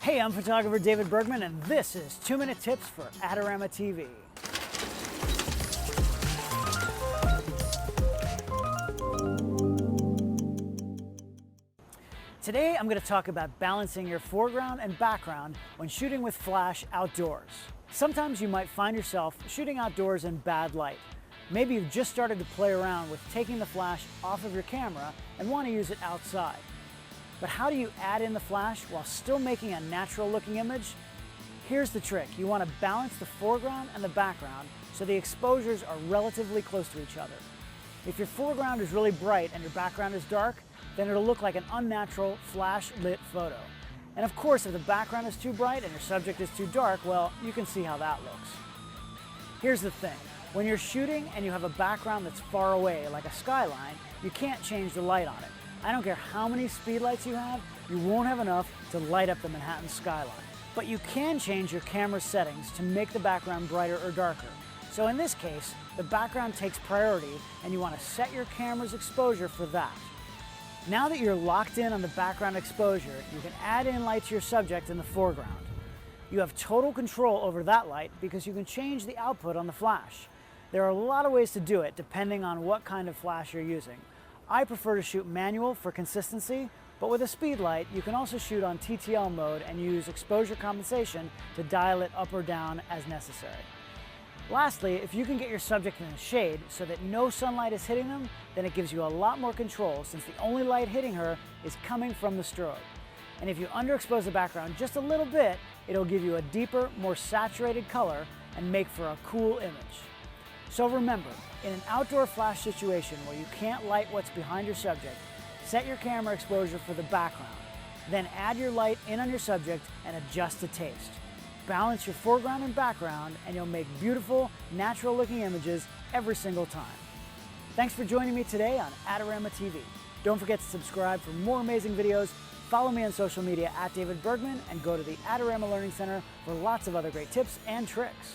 Hey, I'm photographer David Bergman, and this is 2-Minute Tips for Adorama TV. Today, I'm going to talk about balancing your foreground and background when shooting with flash outdoors. Sometimes you might find yourself shooting outdoors in bad light. Maybe you've just started to play around with taking the flash off of your camera and want to use it outside. But how do you add in the flash while still making a natural looking image? Here's the trick. You want to balance the foreground and the background so the exposures are relatively close to each other. If your foreground is really bright and your background is dark, then it'll look like an unnatural flash lit photo. And of course, if the background is too bright and your subject is too dark, well, you can see how that looks. Here's the thing. When you're shooting and you have a background that's far away, like a skyline, you can't change the light on it. I don't care how many speedlights you have, you won't have enough to light up the Manhattan skyline. But you can change your camera settings to make the background brighter or darker. So in this case, the background takes priority and you want to set your camera's exposure for that. Now that you're locked in on the background exposure, you can add in light to your subject in the foreground. You have total control over that light because you can change the output on the flash. There are a lot of ways to do it depending on what kind of flash you're using. I prefer to shoot manual for consistency, but with a Speedlite, you can also shoot on TTL mode and use exposure compensation to dial it up or down as necessary. Lastly, if you can get your subject in the shade so that no sunlight is hitting them, then it gives you a lot more control since the only light hitting her is coming from the strobe. And if you underexpose the background just a little bit, it'll give you a deeper, more saturated color and make for a cool image. So remember, in an outdoor flash situation where you can't light what's behind your subject, set your camera exposure for the background. Then add your light in on your subject and adjust to taste. Balance your foreground and background and you'll make beautiful, natural looking images every single time. Thanks for joining me today on Adorama TV. Don't forget to subscribe for more amazing videos, follow me on social media @David Bergman, and go to the Adorama Learning Center for lots of other great tips and tricks.